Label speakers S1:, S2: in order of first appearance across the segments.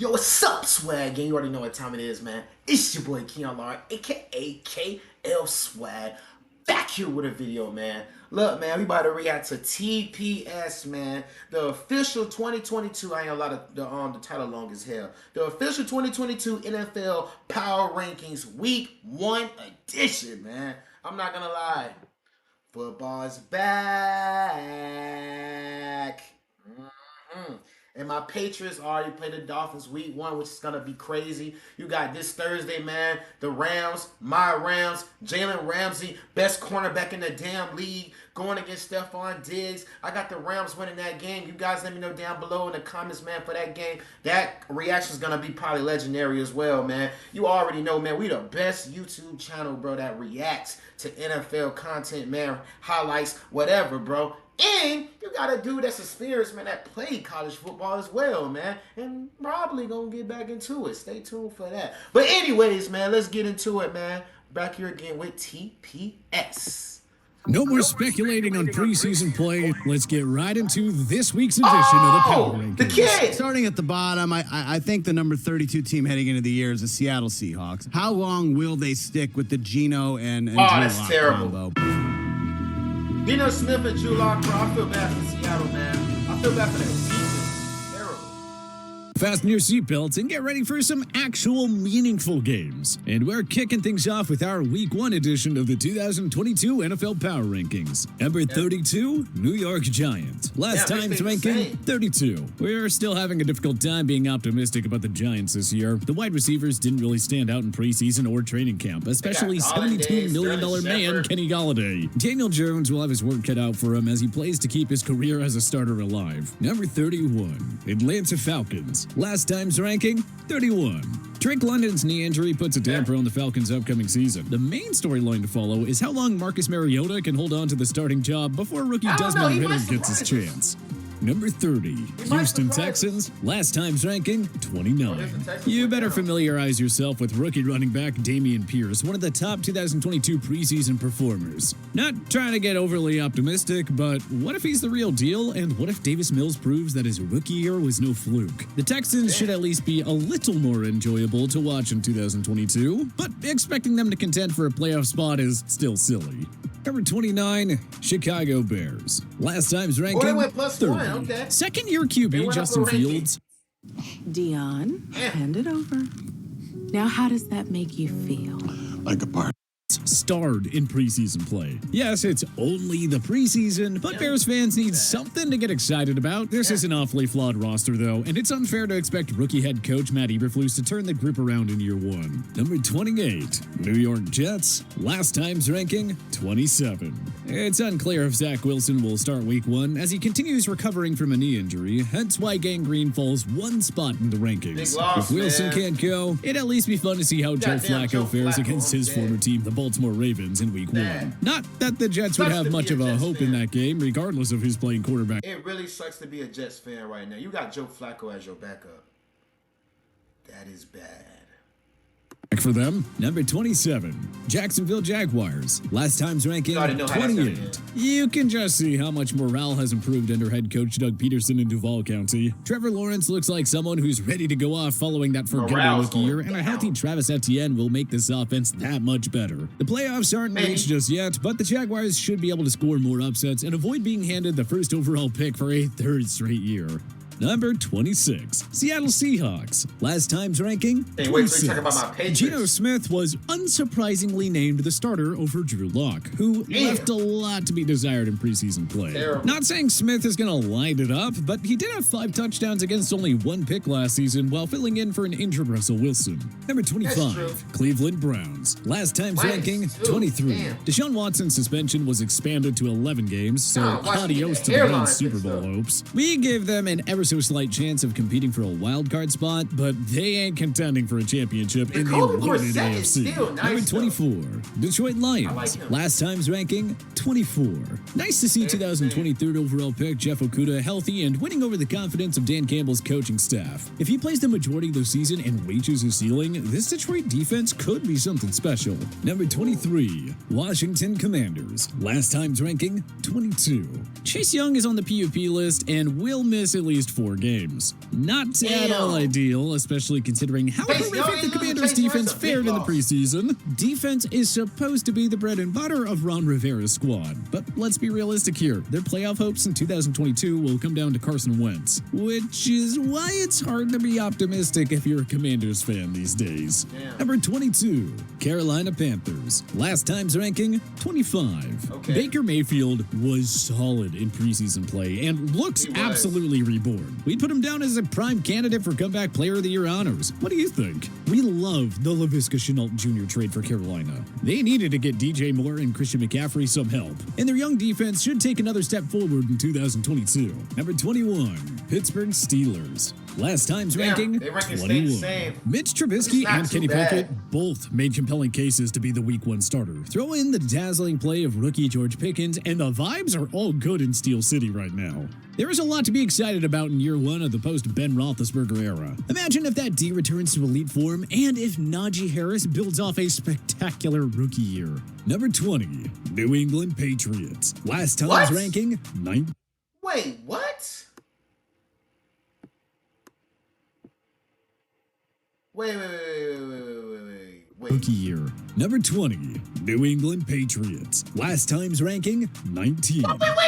S1: Yo, what's up, Swag? Gang, you already know what time it is, man. It's your boy Keon Lard, aka KL Swag, back here with a video, man. Look, man, we about to react to TPS, man. The official 2022. I ain't a lot of the title long as hell. The official 2022 NFL Power Rankings Week 1 edition, man. I'm not gonna lie, football's back. And my Patriots already played the Dolphins week 1, which is going to be crazy. You got this Thursday, man, the Rams, my Rams, Jalen Ramsey, best cornerback in the damn league, going against Stephon Diggs. I got the Rams winning that game. You guys let me know down below in the comments, man, for that game. That reaction is going to be probably legendary as well, man. You already know, man, we the best YouTube channel, bro, that reacts to NFL content, man, highlights, whatever, bro. And you got a dude that's experienced, man, that played college football as well, man. And probably gonna get back into it. Stay tuned for that. But anyways, man, let's get into it, man. Back here again with TPS.
S2: No more speculating on preseason play. Let's get right into this week's edition of the Power Rankings.
S1: The kid!
S3: Starting at the bottom, I think the number 32 team heading into the year is the Seattle Seahawks. How long will they stick with the Geno and Drew
S1: that's
S3: Lock
S1: terrible.
S3: combo?
S1: Geno Smith and Drew Lock, bro. I feel bad for Seattle, man. I feel bad for that season. Terrible.
S2: Fasten your seatbelts and get ready for some actual meaningful games. And we're kicking things off with our Week 1 edition of the 2022 NFL Power Rankings. Number 32, New York Giants. Last time's ranking, 32. We're still having a difficult time being optimistic about the Giants this year. The wide receivers didn't really stand out in preseason or training camp, especially $72 million man Kenny Golladay. Daniel Jones will have his work cut out for him as he plays to keep his career as a starter alive. Number 31, Atlanta Falcons. Last time's ranking, 31. Drake London's knee injury puts a damper on the Falcons' upcoming season. The main storyline to follow is how long Marcus Mariota can hold on to the starting job before rookie Desmond Ritter gets his chance. Number 30, Houston Texans. Last time's ranking, 29. You better familiarize yourself with rookie running back Dameon Pierce, one of the top 2022 preseason performers. Not trying to get overly optimistic, but what if he's the real deal? And what if Davis Mills proves that his rookie year was no fluke? The Texans should at least be a little more enjoyable to watch in 2022, but expecting them to contend for a playoff spot is still silly. Number 29, Chicago Bears. Last time's ranking,
S1: they went plus
S2: 30.
S1: one, okay.
S2: Second-year QB Justin Fields.
S4: Dion, hand it over. Now, how does that make you feel?
S5: Like a part.
S2: Starred in preseason play. Yes, it's only the preseason, but Bears fans need something to get excited about. This is an awfully flawed roster, though, and it's unfair to expect rookie head coach Matt Eberflus to turn the group around in year 1. Number 28, New York Jets. Last time's ranking, 27. It's unclear if Zach Wilson will start week 1 as he continues recovering from a knee injury, hence why gangrene falls one spot in the rankings.
S1: Big loss,
S2: If Wilson
S1: man.
S2: can't go, it'd at least be fun to see how Joe
S1: Goddamn
S2: Flacco
S1: Joe
S2: fares
S1: Flacco,
S2: against his
S1: yeah.
S2: former team, the Baltimore Ravens, in week 1. Not that the Jets would
S1: Sucks
S2: have
S1: to
S2: much
S1: be a
S2: of a
S1: Jets
S2: hope in
S1: fan.
S2: that game, regardless of who's playing quarterback.
S1: It really sucks to be a Jets fan right now. You got Joe Flacco as your backup. That is bad.
S2: For them, number 27, Jacksonville Jaguars. Last time's ranking,
S1: You already know how that's gonna
S2: 28. You can just see how much morale has improved under head coach Doug Peterson in Duval County. Trevor Lawrence looks like someone who's ready to go off following that forgettable
S1: Morale's
S2: rookie year,
S1: going
S2: and a
S1: down.
S2: healthy Travis Etienne will make this offense that much better. The playoffs aren't
S1: Maybe.
S2: reached just yet, but the Jaguars should be able to score more upsets and avoid being handed the first overall pick for a third straight year. Number 26, Seattle Seahawks. Last time's ranking,
S1: Hey, wait till
S2: 26.
S1: you talk about my Patriots.
S2: Geno Smith was unsurprisingly named the starter over Drew Lock, who left a lot to be desired in preseason play.
S1: Terrible.
S2: Not saying Smith is going to light it up, but he did have 5 touchdowns against only 1 pick last season while filling in for an injured Russell Wilson. Number
S1: That's true.
S2: 25, Cleveland Browns. Last time's
S1: Minus
S2: ranking,
S1: 2.
S2: 23.
S1: Damn.
S2: Deshaun Watson's suspension was expanded to 11 games, so
S1: Oh, Watson
S2: adios
S1: get
S2: to
S1: the
S2: the
S1: hairline
S2: Browns Super
S1: fixed
S2: Bowl
S1: up.
S2: hopes. We give them an ever so slight chance of competing for a wild card spot, but they ain't contending for a championship in the
S1: Jacoby
S2: loaded
S1: Brissett is
S2: AFC.
S1: still nice,
S2: Number
S1: though.
S2: 24, Detroit Lions.
S1: I like him.
S2: Last time's ranking, 24. Nice to see
S1: Big
S2: 2023 overall pick Jeff Okudah healthy and winning over the confidence of Dan Campbell's coaching staff. If he plays the majority of the season and reaches his ceiling, this Detroit defense could be something special. Number 23, Washington Commanders. Last time's ranking, 22. Chase Young is on the PUP list and will miss at least 4 games. Not at all ideal, especially considering how horrific the Commanders defense fared in the preseason. Defense is supposed to be the bread and butter of Ron Rivera's squad, but let's be realistic here. Their playoff hopes in 2022 will come down to Carson Wentz, which is why it's hard to be optimistic if you're a Commanders fan these days. Number 22, Carolina Panthers. Last time's ranking, 25. Baker Mayfield was solid in preseason play and looks absolutely reborn. We'd put him down as a prime candidate for Comeback Player of the Year honors. What do you think? We love the Laviska Shenault Jr. trade for Carolina. They needed to get DJ Moore and Christian McCaffrey some help, and their young defense should take another step forward in 2022. Number 21, Pittsburgh Steelers. Last time's ranking, 21. Mitch Trubisky and Kenny Pickett both made compelling cases to be the Week 1 starter. Throw in the dazzling play of rookie George Pickens, and the vibes are all good in Steel City right now. There is a lot to be excited about in year 1 of the post-Ben Roethlisberger era. Imagine if that D returns to elite form, and if Najee Harris builds off a spectacular rookie year. Number 20, New England Patriots. Last time's ranking, 9.
S1: Wait, what? Wait.
S2: Rookie year. Number 20, New England Patriots. Last time's ranking, 19.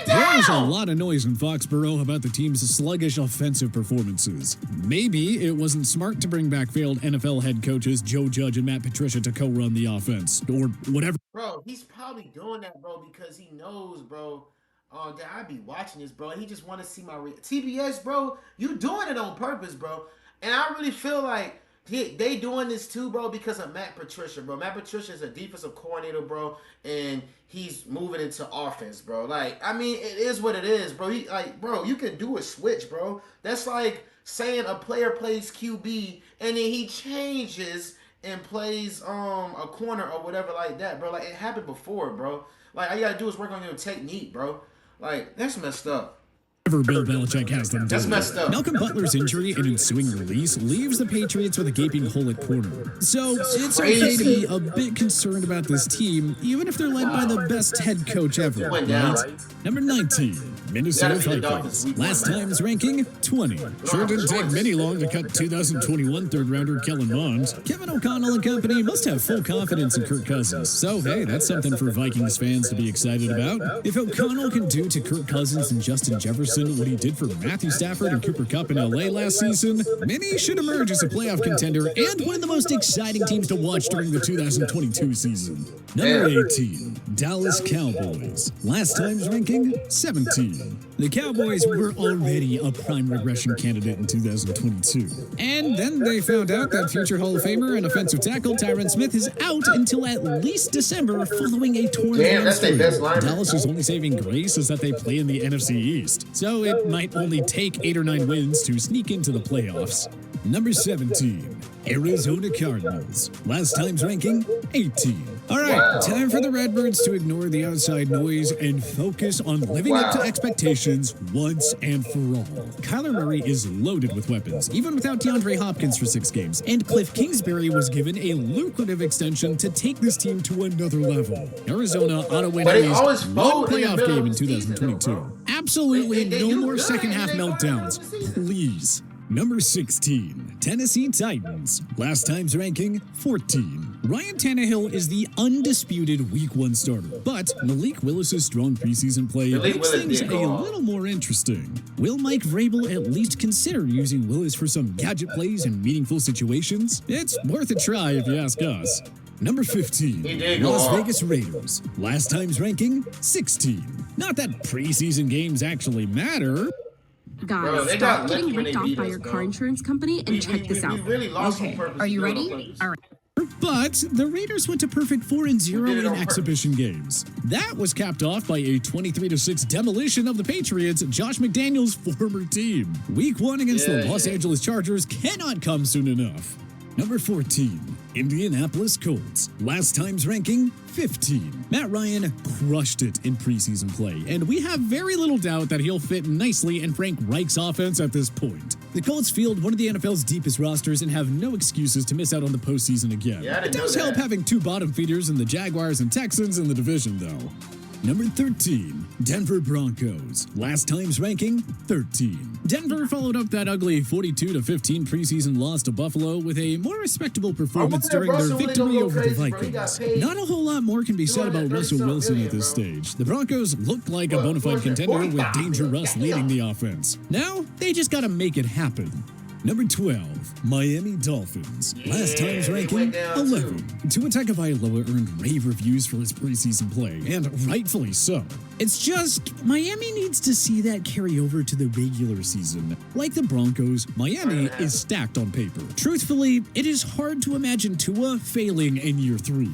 S2: There's a lot of noise in Foxborough about the team's sluggish offensive performances. Maybe it wasn't smart to bring back failed NFL head coaches Joe Judge and Matt Patricia to co-run the offense, or whatever.
S1: Bro, he's probably doing that, bro, because he knows, bro. Oh, God, I be watching this, bro. He just want to see my TPS, bro. You doing it on purpose, bro. And I really feel like they doing this too, bro, because of Matt Patricia, bro. Matt Patricia is a defensive coordinator, bro, and he's moving into offense, bro. Like, I mean, it is what it is, bro. Bro, you can do a switch, bro. That's like saying a player plays QB and then he changes and plays a corner or whatever like that, bro. Like, it happened before, bro. Like, all you gotta do is work on your technique, bro. Like, that's messed up.
S2: Bill Belichick has them
S1: That's messed up.
S2: Malcolm Butler's injury and ensuing release leaves the Patriots with a gaping hole at corner. So it's okay to be a bit concerned about this team, even if they're led by the best head coach ever. Right? Number 19, Minnesota Vikings. Last time's ranking, 20. Sure didn't take many long to cut 2021 third-rounder Kellen Mond. Kevin O'Connell and company must have full confidence in Kirk Cousins. So, hey, that's something for Vikings fans to be excited about. If O'Connell can do to Kirk Cousins and Justin Jefferson what he did for Matthew Stafford and Cooper Kupp in LA last season, many should emerge as a playoff contender and one of the most exciting teams to watch during the 2022 season. Number 18, Dallas Cowboys. Last time's ranking, 17. The Cowboys were already a prime regression candidate in 2022. And then they found out that future Hall of Famer and offensive tackle Tyron Smith is out until at least December following a torn hamstring. Dallas' only saving grace is that they play in the NFC East, so it might only take 8 or 9 wins to sneak into the playoffs. Number 17, Arizona Cardinals. Last time's ranking, 18. All right, time for the Redbirds to ignore the outside noise and focus on living up to expectations once and for all. Kyler Murray is loaded with weapons, even without DeAndre Hopkins for 6 games, and Cliff Kingsbury was given a lucrative extension to take this team to another level. Arizona ought to win at least one playoff game in 2022. Absolutely no more second-half meltdowns, please. Number 16, Tennessee Titans. Last time's ranking, 14. Ryan Tannehill is the undisputed Week 1 starter, but Malik Willis' strong preseason play makes things a little more interesting. Will Mike Vrabel at least consider using Willis for some gadget plays in meaningful situations? It's worth a try if you ask us. Number 15, Las Vegas Raiders. Last time's ranking, 16. Not that preseason games actually matter.
S5: Guys, stop getting ripped off by your car insurance company and check this out.
S1: Okay,
S5: are you ready? All right.
S2: But the Raiders went to perfect 4-0 in exhibition games. That was capped off by a 23-6 demolition of the Patriots, Josh McDaniels' former team. Week 1 against the Los Angeles Chargers cannot come soon enough. Number 14, Indianapolis Colts. Last time's ranking, 15. Matt Ryan crushed it in preseason play, and we have very little doubt that he'll fit nicely in Frank Reich's offense at this point. The Colts field one of the NFL's deepest rosters and have no excuses to miss out on the postseason again.
S1: Yeah,
S2: it does help having two bottom feeders in the Jaguars and Texans in the division, though. Number 13, Denver Broncos. Last time's ranking, 13. Denver followed up that ugly 42-15 preseason loss to Buffalo with a more respectable performance during their victory over the Vikings. Not a whole lot more can be said about Russell Wilson at this stage. The Broncos looked like a bona fide contender with Danger Russ leading the offense. Now, they just gotta make it happen. Number 12, Miami Dolphins. Last time's ranking, 11. Tua Tagovailoa earned rave reviews for his preseason play, and rightfully so. It's just, Miami needs to see that carry over to the regular season. Like the Broncos, Miami is stacked on paper. Truthfully, it is hard to imagine Tua failing in year 3.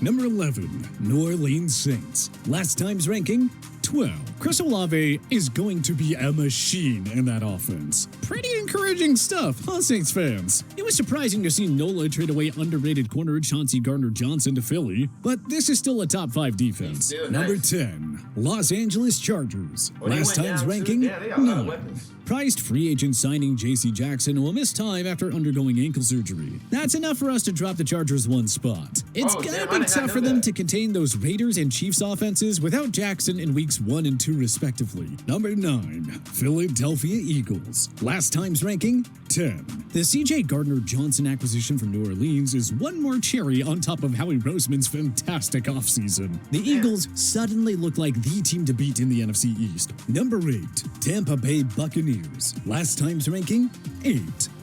S2: Number 11, New Orleans Saints. Last time's ranking, 12. Chris Olave is going to be a machine in that offense. Pretty encouraging stuff, huh, Saints fans? It was surprising to see Nola trade away underrated corner Chauncey Gardner-Johnson to Philly, but this is still a top 5 defense. Number 10, Los Angeles Chargers. Last time's ranking, 9. Priced free agent signing J.C. Jackson will miss time after undergoing ankle surgery. That's enough for us to drop the Chargers one spot. It's gonna be tough for them to contain those Raiders and Chiefs offenses without Jackson in weeks 1 and 2 respectively. Number 9, Philadelphia Eagles. Last time's ranking, 10. The C.J. Gardner-Johnson acquisition from New Orleans is one more cherry on top of Howie Roseman's fantastic offseason. The Eagles suddenly look like the team to beat in the NFC East. Number 8, Tampa Bay Buccaneers. Last time's ranking, 8.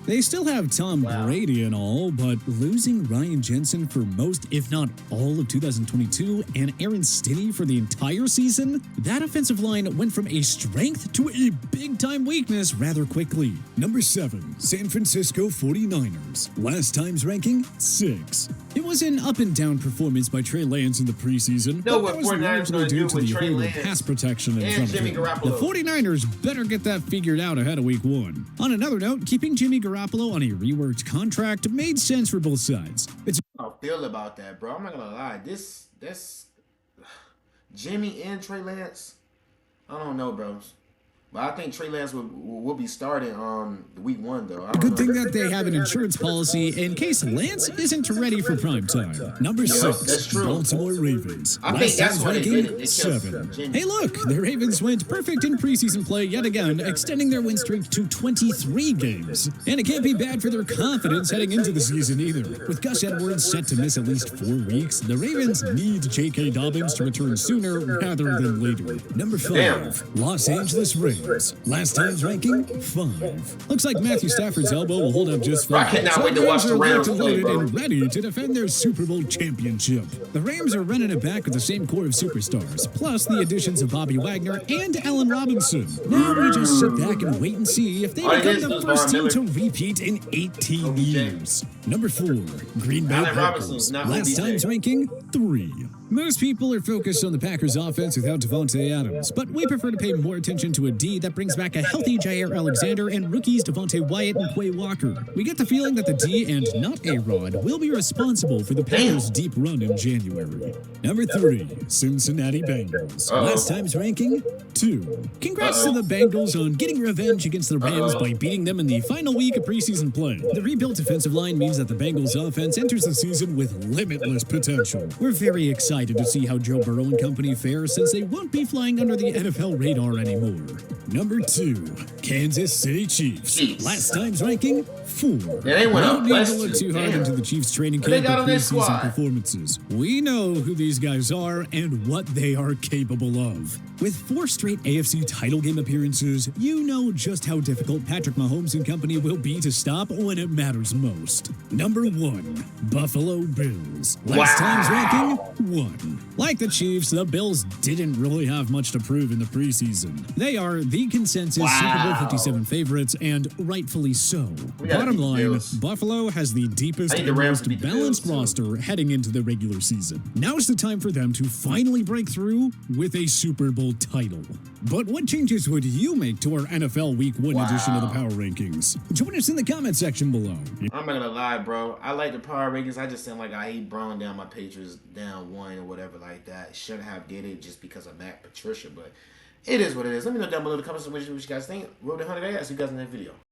S2: They still have Tom Brady and all, but losing Ryan Jensen for most, if not all, of 2022 and Aaron Stinney for the entire season, that offensive line went from a strength to a big-time weakness rather quickly. Number 7, San Francisco 49ers. Last time's ranking, 6. It was an up-and-down performance by Trey Lance in the preseason, but that was largely due to the horrible pass protection in front of him. The 49ers better get that figured out ahead of week 1. On another note, keeping Jimmy Garoppolo on a reworked contract made sense for both sides.
S1: I feel about that, bro. I'm not gonna lie. This Jimmy and Trey Lance, I don't know, bro. But I think Trey Lance will be starting week 1, though.
S2: Good thing that they have an insurance policy in case Lance isn't ready for prime time. Number 6, Baltimore Ravens.
S1: I think that's why they did it.
S2: 7. Hey, look, the Ravens went perfect in preseason play yet again, extending their win streak to 23 games. And it can't be bad for their confidence heading into the season either. With Gus Edwards set to miss at least 4 weeks, the Ravens need J.K. Dobbins to return sooner rather than later. Number 5, Los Angeles Rams. Last time's ranking, 5. Looks like Matthew Stafford's elbow will hold up just fine.
S1: I cannot wait to watch the Rams play, bro.
S2: And ready to defend their Super Bowl championship. The Rams are running it back with the same core of superstars, plus the additions of Bobby Wagner and Allen Robinson. Now we just sit back and wait and see if they become the first team to repeat in 18 years. Number 4, Green Bay Packers. Last time's ranking, 3. Most people are focused on the Packers offense without Devontae Adams, but we prefer to pay more attention to a D that brings back a healthy Jair Alexander and rookies Devontae Wyatt and Quay Walker. We get the feeling that the D and not A-Rod will be responsible for the Packers' deep run in January. Number 3, Cincinnati Bengals. Last time's ranking, 2. Congrats to the Bengals on getting revenge against the Rams by beating them in the final week of preseason play. The rebuilt defensive line means that the Bengals offense enters the season with limitless potential. We're very excited to see how Joe Burrow and company fare since they won't be flying under the NFL radar anymore. Number 2, Kansas City Chiefs. Last time's ranking, 4.
S1: They went up.
S2: We don't need to look too hard into the Chiefs training camp or preseason performances. We know who these guys are and what they are capable of. With 4 straight AFC title game appearances, you know just how difficult Patrick Mahomes and company will be to stop when it matters most. Number 1, Buffalo Bills. Last time's ranking, 1. Like the Chiefs, the Bills didn't really have much to prove in the preseason. They are the consensus Super Bowl 157 favorites, and rightfully so.
S1: We gotta
S2: Bottom
S1: beat the
S2: line,
S1: Bills.
S2: Buffalo has the deepest
S1: I need
S2: and
S1: the Rams to
S2: most
S1: beat the
S2: balanced
S1: Bills, too.
S2: roster heading into the regular season. Now's the time for them to finally break through with a Super Bowl title. But what changes would you make to our NFL Week 1 edition of the Power Rankings? Join us in the comment section below.
S1: I'm not gonna lie, bro. I like the power rankings. I just seem like I hate Braun down my Patriots down 1 or whatever like that. Shouldn't have did it just because of Matt Patricia, but it is what it is. Let me know down below in the comments what you guys think. Road to 100 ass. See you guys in that video.